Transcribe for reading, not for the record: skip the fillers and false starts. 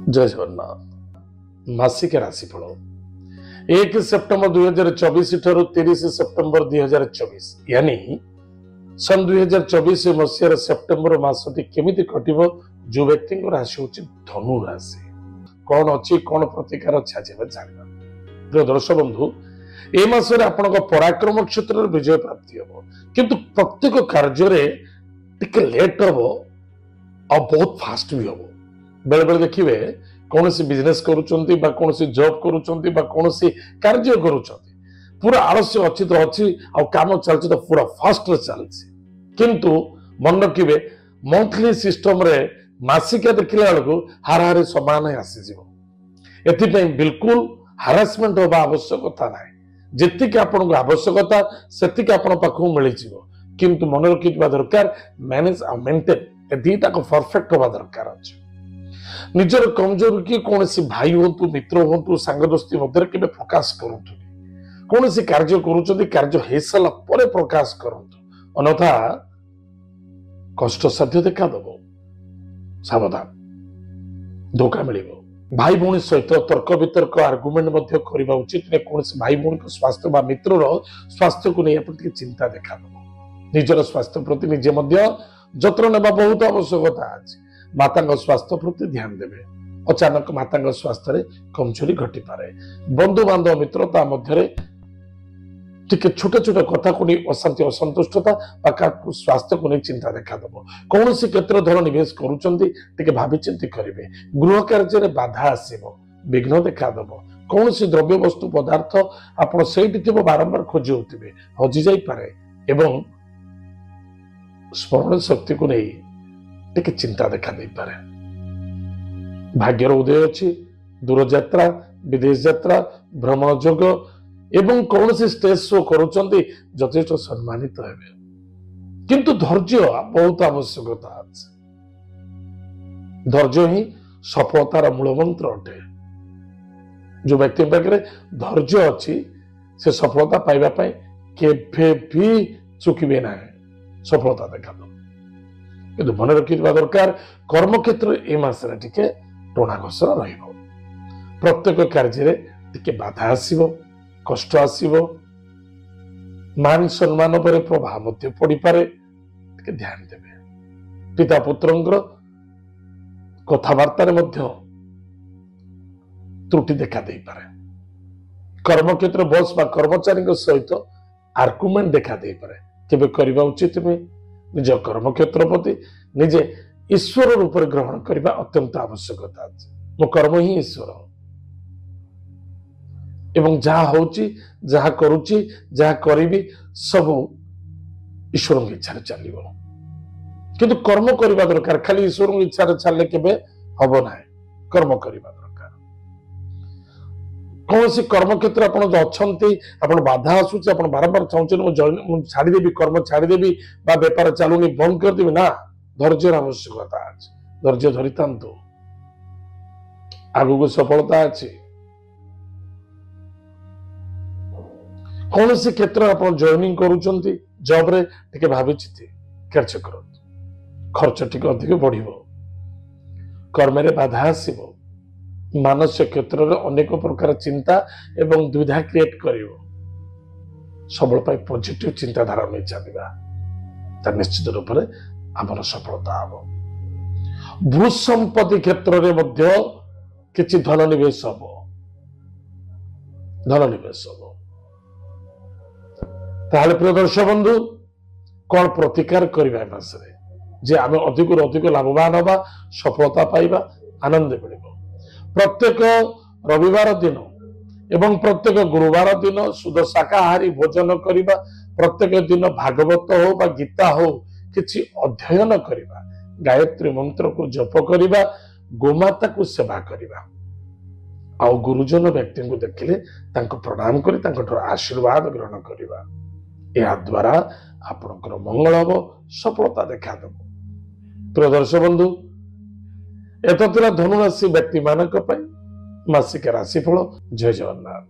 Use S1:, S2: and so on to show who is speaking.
S1: जय जगन्नाथ। मासिक राशिफल 1 सेप्टेम्बर 2024 ठारू 30 सेप्टेम्बर 2024 यानी सन 2024 मसीहार सेप्टेम्बर मासटी केमिति कटिबो जो व्यक्ति राशि होची धनु राशि कौन अच्छी कौन प्रतिकार अच्छा जाना। प्रिय दर्शक बंधु ए मासरे आपनका पराक्रम क्षेत्र में विजय प्राप्ति हो किंतु प्रत्येक कार्य टिके लेट हो और बहुत फास्ट भी हो। बेले बेले देखिए कौन सी बिजनेस करुचंती बा कौन सी जॉब करुचंती बा कौन सी कार्य करुचंती पूरा आलस्य अच्छी तो अच्छी और काम चलती तो पूरा फास्ट रे चलती किंतु मन रखिए मंथली सिस्टम रे मासिक देखला बेलू हाराहारी समान आसीज एथि बिल्कुल हारासमेंट होगा आवश्यकता ना जी आपन आवश्यकता से आपण पाखु मिल किंतु मन रखा दरकार मैनेज और मेंटेन ए दीटा को परफेक्ट होगा दरकार अच्छे निजर कमजोर की कौन सी भाई हूँ मित्र हूँ सांग दोस्ती मध्य के प्रकाश करूँ कौन सी कार्य कार्य हो सारा पर प्रकाश करूँ अन्यथा कष्ट साध्य देखा दब सावधान धोखा मिल भाई भौणी सहित तर्क वितर्क आर्गुमेंट करने उचित कौन भाई भौणी स्वास्थ्य बा मित्र स्वास्थ्य को नहीं चिंता देखा दब निजर स्वास्थ्य प्रति निजे जत्न नेबा बहुत आवश्यकता अच्छी माता स्वास्थ्य प्रति ध्यान देवे अचानक माता स्वास्थ्य कमजोरी घटी पारे बंधु बांधव मित्रता मध्य छोटे छोटे कथा को नहीं अशांति असंतुष्टता स्वास्थ्य को नहीं चिंता देखा दब कौन सी क्षेत्र धन निवेश करुँचे भावी चिंती करेंगे गृह कार्य बाधा आसव विघ्न देखा दब कौन सी द्रव्य वस्तु पदार्थ आप बारंबार खोज होते हजि जापे एवं स्मरण शक्ति को नहीं टिके चिंता देखा दे पारे भाग्यर उदय अच्छी दूर यात्रा विदेश यात्रा भ्रमण जोग एवं कौन सी स्टेज शो करुँच यथेष्ट सम्मानित हेबे किंतु धैर्य बहुत आवश्यकता अच्छे धैर्य ही सफलतार मूल मंत्र अटे जो व्यक्ति पाखे धैर्य अच्छी से सफलता पाइबा केभे भी चुकिबे ना सफलता देखा दो कि मन रखा दरकार कर्म क्षेत्र ए मासरे टिके टोना घसरा रहिबो प्रत्येक कार्य टिके बाधा आसीबो कष्ट आसीबो मान सम्मान पर प्रभाव मध्य पड़ी पारे टिके ध्यान देबे पिता पुत्रंकर कथावार्ता मध्य त्रुटि देखा दे पारे कर्म क्षेत्र बॉस बा कर्मचारी सहित आर्गुमेंट देखा दे पारे केबे करबा उचित नुहे निज कर्म क्षेत्र प्रति निजे ईश्वर रूप ग्रहण करने अत्यंत आवश्यकता अच्छे मो कर्म ही ईश्वर एवं जहाँ होची जहाँ करुची जहाँ करी सब ईश्वर की इच्छा चलो किंतु कर्म करने दरकार खाली ईश्वर की इच्छा चलने के हम ना कर्म करने दरकार कौन सी कर्म क्षेत्र आप बाधा आसूचे बारंबार चाहूँ छाड़देवी कर्म छाड़देवी बेपार चलुनी बंद करदेवी ना धैर्य आवश्यकता अच्छे धैर्य धरी था आगु को सफलता अच्छी कौन सी क्षेत्र आप जॉइनिंग करुँच जॉब रे टिके भावी चिंती कार्य कर खर्च टिके अधिक बढ़ कर्म रे बाधा आसव मानसिक क्षेत्र में अनेक प्रकार चिंता एवं दुविधा क्रिएट कर सबल पॉजिटिव चिंताधारा नहीं चलवा निश्चित रूप से आमर सफलता हम भूसंपत्ति क्षेत्र में किसी धन निवेश हम प्रिय दर्शक बंधु कौन प्रतिकार करवा मासरे जे आम अधिक अधिक लाभवान हवा सफलता पाइबा आनंद मिल प्रत्येक रविवार दिन एवं प्रत्येक गुरुवार दिन शुद्ध शाकाहारी भोजन करने प्रत्येक दिन भागवत हो बा गीता हो किछि अध्ययन करने गायत्री मंत्र को जप करने गोमाता को सेवा करने आउ गुरुजन व्यक्ति को देखिले प्रणाम कर आशीर्वाद ग्रहण करने या द्वारा आपणकर मंगल हम सफलता देखा दब। प्रिय दर्शक बंधु एत धनुराशि व्यक्ति मानक मासिक राशिफल। जय जगन्नाथ।